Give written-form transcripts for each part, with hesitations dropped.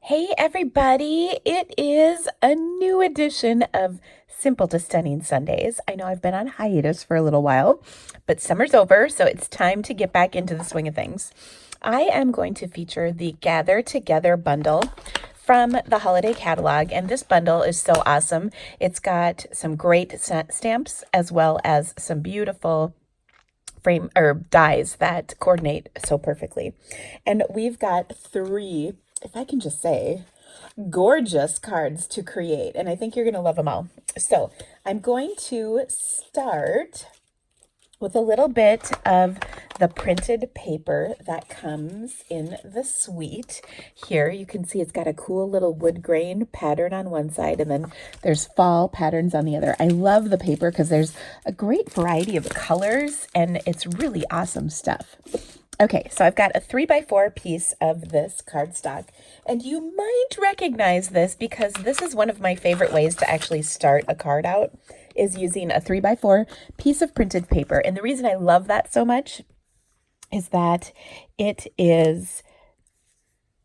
Hey everybody, it is a new edition of Simple to Stunning Sundays. I know I've been on hiatus for a little while, but summer's over, so it's time to get back into the swing of things. I am going to feature the Gather Together bundle from the holiday catalog, and this bundle is so awesome. It's got some great stamps as well as some beautiful frame or dies that coordinate so perfectly. And we've got three, if I can just say, gorgeous cards to create. And I think you're going to love them all. So I'm going to start with a little bit of the printed paper that comes in the suite. Here you can see it's got a cool little wood grain pattern on one side, and then there's fall patterns on the other. I love the paper because there's a great variety of colors and it's really awesome stuff. Okay, so I've got a 3x4 piece of this cardstock, and you might recognize this because this is one of my favorite ways to actually start a card out, is using a 3x4 piece of printed paper. And the reason I love that so much is that it is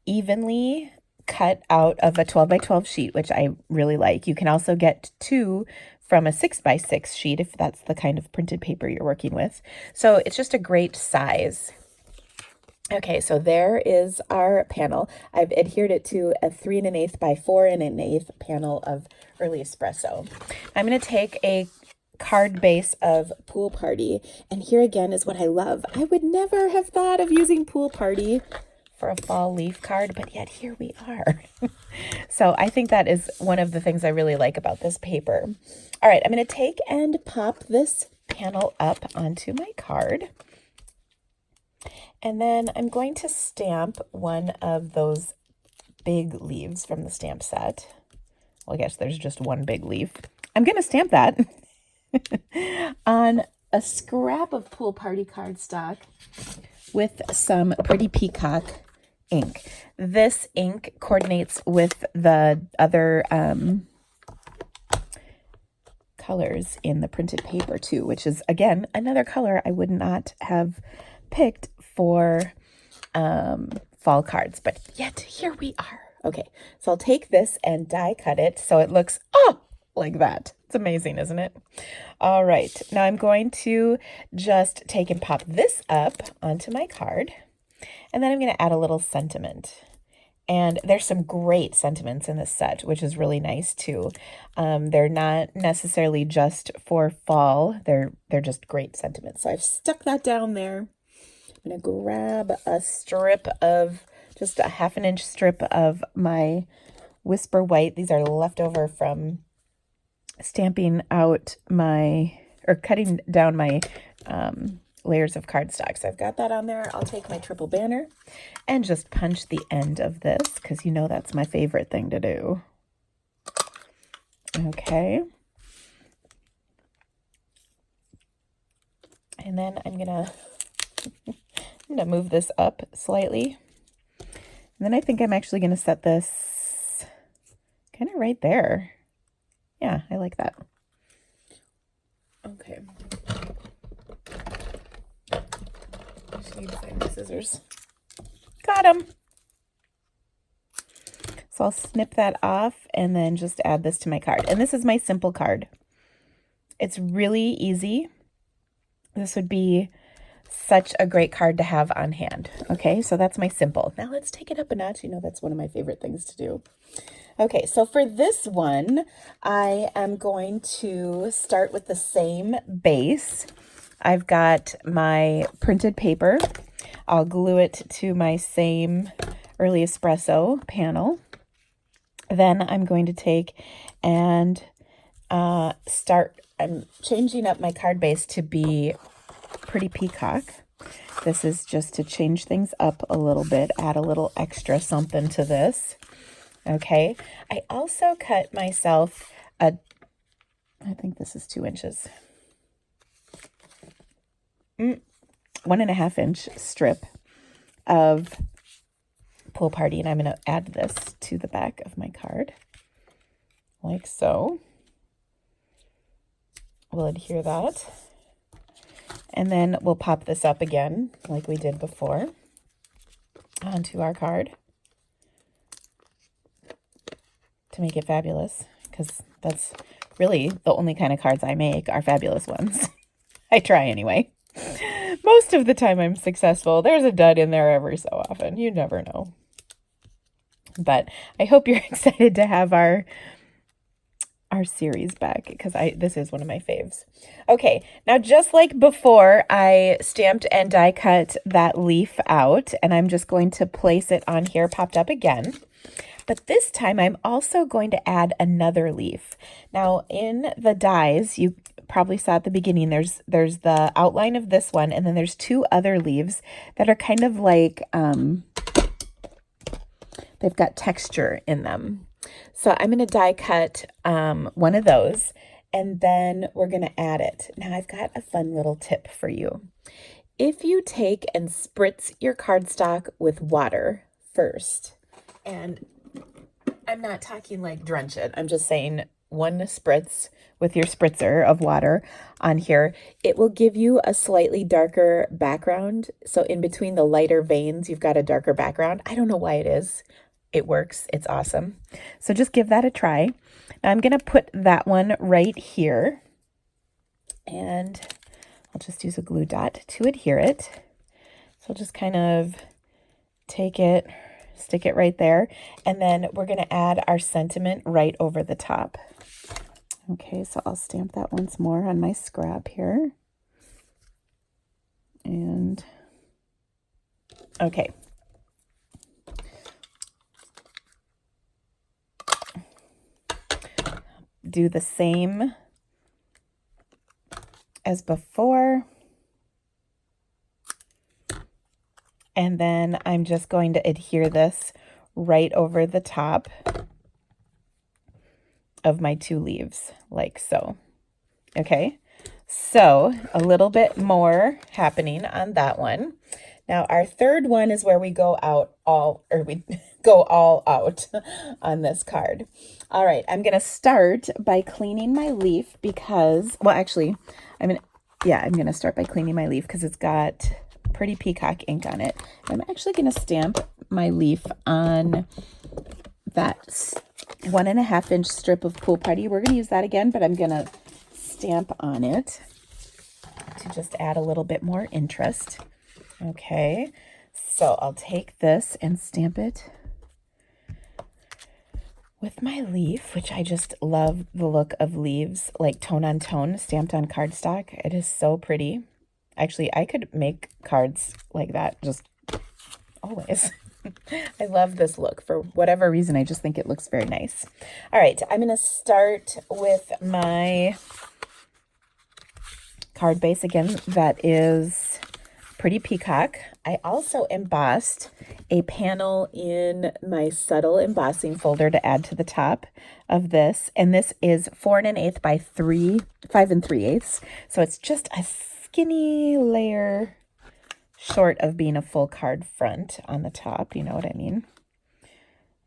evenly cut out of a 12x12 sheet, which I really like. You can also get two from a 6x6 sheet if that's the kind of printed paper you're working with. So it's just a great size. Okay, so there is our panel. I've adhered it to a 3 1/8 by 4 1/8 panel of Early Espresso. I'm going to take a card base of Pool Party, and here again is what I love. I would never have thought of using Pool Party for a fall leaf card, but yet here we are. So I think that is one of the things I really like about this paper. All right, I'm going to take and pop this panel up onto my card. And then I'm going to stamp one of those big leaves from the stamp set. Well, I guess there's just one big leaf. I'm going to stamp that on a scrap of Pool Party cardstock with some pretty Peacock ink. This ink coordinates with the other colors in the printed paper too, which is, again, another color I would not have picked for fall cards, but yet here we are. Okay, so I'll take this and die cut it so it looks like that. It's amazing, isn't it? All right, now I'm going to just take and pop this up onto my card, and then I'm going to add a little sentiment. And there's some great sentiments in this set, which is really nice too. They're not necessarily just for fall. They're just great sentiments. So I've stuck that down there. I'm going to grab a strip of, just a 1/2 inch strip of my Whisper White. These are leftover from stamping out my, or cutting down my layers of cardstock. So I've got that on there. I'll take my triple banner and just punch the end of this because you know that's my favorite thing to do. Okay. And then I'm going to move this up slightly. And then I think I'm actually going to set this kind of right there. Yeah, I like that. Okay. Just need to find my scissors. Got them. So I'll snip that off and then just add this to my card. And this is my simple card. It's really easy. This would be such a great card to have on hand. Okay, so that's my simple. Now let's take it up a notch. You know, that's one of my favorite things to do. Okay, so for this one, I am going to start with the same base. I've got my printed paper. I'll glue it to my same Early Espresso panel. Then I'm going to take and I'm changing up my card base to be pretty Peacock. This is just to change things up a little bit, add a little extra something to this. Okay, I also cut myself I think this is 2 inches, 1.5 inch strip of Pool Party, and I'm going to add this to the back of my card, like so. We'll adhere that. And then we'll pop this up again, like we did before, onto our card. to make it fabulous, because that's really the only kind of cards I make are fabulous ones. I try anyway. Most of the time I'm successful. There's a dud in there every so often. You never know. But I hope you're excited to have our series back, because this is one of my faves. Okay, now just like before, I stamped and die cut that leaf out, and I'm just going to place it on here, popped up again. But this time I'm also going to add another leaf. Now in the dies, you probably saw at the beginning, there's the outline of this one, and then there's two other leaves that are kind of like, they've got texture in them. So I'm going to die cut one of those, and then we're going to add it. Now I've got a fun little tip for you. If you take and spritz your cardstock with water first, and I'm not talking like drench it, I'm just saying one spritz with your spritzer of water on here, it will give you a slightly darker background. So in between the lighter veins, you've got a darker background. I don't know why it is. It works. It's awesome. So just give that a try. Now I'm going to put that one right here, and I'll just use a glue dot to adhere it. So I'll just kind of take it, stick it right there, and then we're going to add our sentiment right over the top. Okay, so I'll stamp that once more on my scrap here. And okay. Do the same as before. And then I'm just going to adhere this right over the top of my two leaves, like so. Okay, so a little bit more happening on that one. Now our third one is where we go out all out on this card. All right, I'm going to start by cleaning my leaf because, well, actually, I'm going to start by cleaning my leaf because it's got pretty Peacock ink on it. I'm actually going to stamp my leaf on that 1.5 inch strip of Pool Party. We're going to use that again, but I'm going to stamp on it to just add a little bit more interest. Okay, so I'll take this and stamp it with my leaf, which I just love the look of leaves, like tone on tone, stamped on cardstock. It is so pretty. Actually, I could make cards like that just always. I love this look. For whatever reason, I just think it looks very nice. All right, I'm going to start with my card base again. That is pretty Peacock. I also embossed a panel in my subtle embossing folder to add to the top of this. And this is 4 1/8 by 5 3/8. So it's just a skinny layer short of being a full card front on the top. You know what I mean?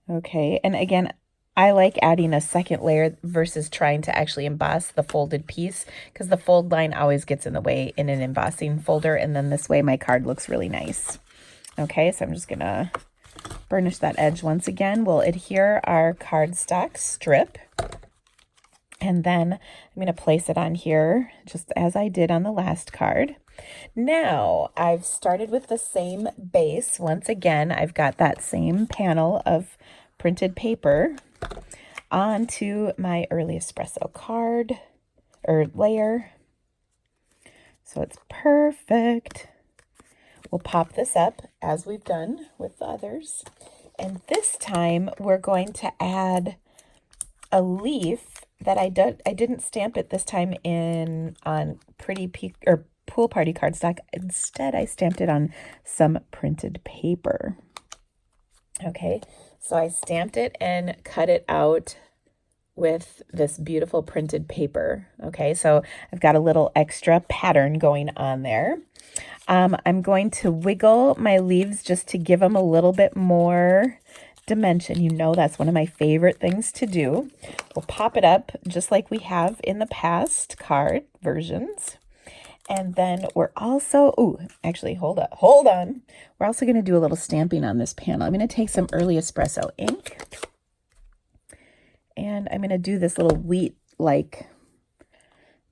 Okay. And again, I like adding a second layer versus trying to actually emboss the folded piece, because the fold line always gets in the way in an embossing folder, and then this way my card looks really nice. Okay, so I'm just going to burnish that edge once again. We'll adhere our cardstock strip, and then I'm going to place it on here just as I did on the last card. Now, I've started with the same base. Once again, I've got that same panel of printed paper onto my Early Espresso card or layer. So it's perfect. We'll pop this up as we've done with the others. And this time we're going to add a leaf that I didn't stamp it this time on Pool Party cardstock. Instead, I stamped it on some printed paper. Okay, so I stamped it and cut it out with this beautiful printed paper. Okay, so I've got a little extra pattern going on there. I'm going to wiggle my leaves just to give them a little bit more dimension. You know, that's one of my favorite things to do. We'll pop it up just like we have in the past card versions. And then we're also, hold on. We're also going to do a little stamping on this panel. I'm going to take some Early Espresso ink, And I'm going to do this little wheat-like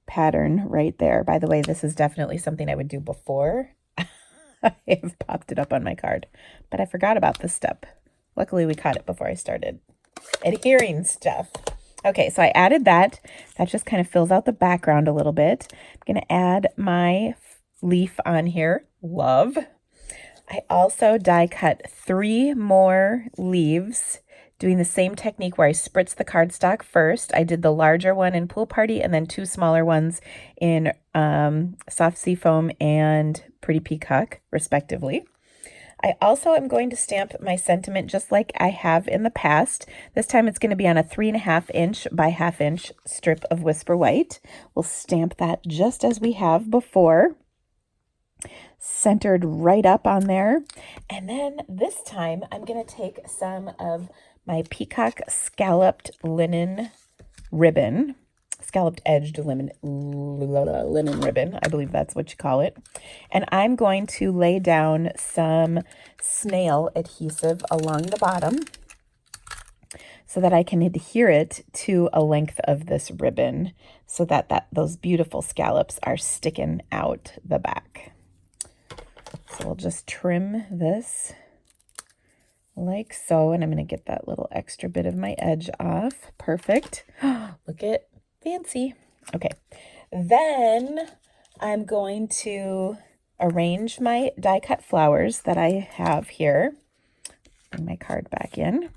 pattern right there. By the way, this is definitely something I would do before. I have popped it up on my card, but I forgot about this step. Luckily, we caught it before I started adhering stuff. Okay, so I added that. That just kind of fills out the background a little bit. I'm going to add my leaf on here. Love. I also die cut 3 more leaves, doing the same technique where I spritz the cardstock first. I did the larger one in Pool Party and then 2 smaller ones in Soft Seafoam and Pretty Peacock, respectively. I also am going to stamp my sentiment just like I have in the past. This time it's going to be on a 3.5 inch by 1/2 inch strip of Whisper White. We'll stamp that just as we have before, centered right up on there. And then this time I'm going to take some of my Peacock scalloped linen ribbon, scalloped edged linen ribbon, I believe that's what you call it. And I'm going to lay down some snail adhesive along the bottom so that I can adhere it to a length of this ribbon so that those beautiful scallops are sticking out the back. So we'll just trim this like so, and I'm going to get that little extra bit of my edge off. Perfect. Look at fancy. Okay, then I'm going to arrange my die cut flowers that I have here. Bring my card back in,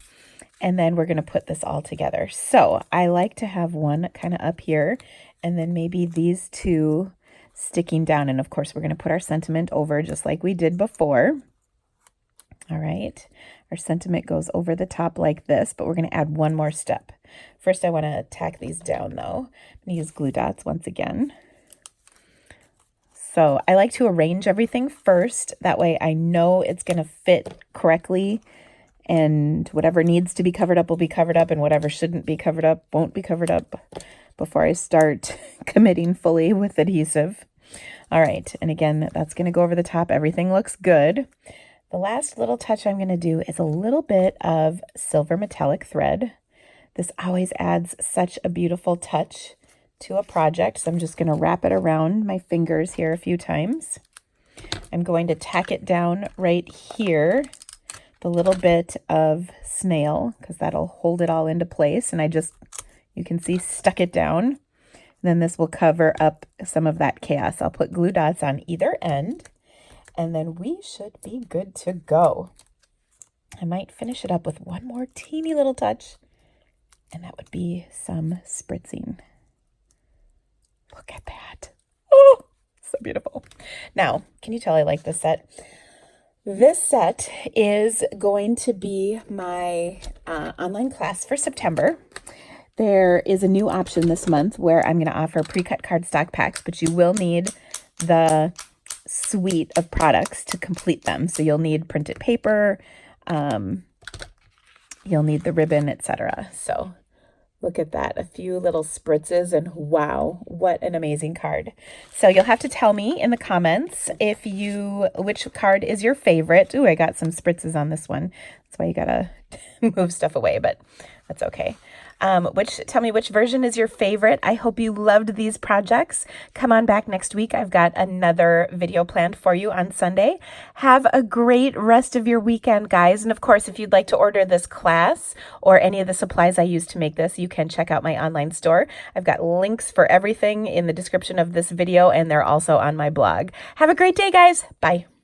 and then we're going to put this all together. So I like to have one kind of up here, and then maybe these 2 sticking down. And of course, we're going to put our sentiment over just like we did before. All right. Our sentiment goes over the top like this, but we're going to add one more step. First, I want to tack these down, though. I'm going to use glue dots once again. So I like to arrange everything first. That way I know it's going to fit correctly, and whatever needs to be covered up will be covered up, and whatever shouldn't be covered up won't be covered up before I start committing fully with adhesive. All right, and again, that's going to go over the top. Everything looks good. The last little touch I'm going to do is a little bit of silver metallic thread. This always adds such a beautiful touch to a project, so I'm just going to wrap it around my fingers here a few times. I'm going to tack it down right here, the little bit of snail, because that'll hold it all into place, and you can see, stuck it down. Then this will cover up some of that chaos. I'll put glue dots on either end, and then we should be good to go. I might finish it up with one more teeny little touch, and that would be some spritzing. Look at that. Oh, so beautiful. Now, can you tell I like this set? This set is going to be my online class for September. There is a new option this month where I'm going to offer pre-cut cardstock packs, but you will need the suite of products to complete them. So you'll need printed paper, you'll need the ribbon, etc. So look at that, a few little spritzes, and wow, what an amazing card. So you'll have to tell me in the comments which card is your favorite. Ooh, I got some spritzes on this one. That's why you gotta move stuff away, but that's okay. Tell me which version is your favorite. I hope you loved these projects. Come on back next week. I've got another video planned for you on Sunday. Have a great rest of your weekend, guys. And of course, if you'd like to order this class or any of the supplies I use to make this, you can check out my online store. I've got links for everything in the description of this video, and they're also on my blog. Have a great day, guys. Bye.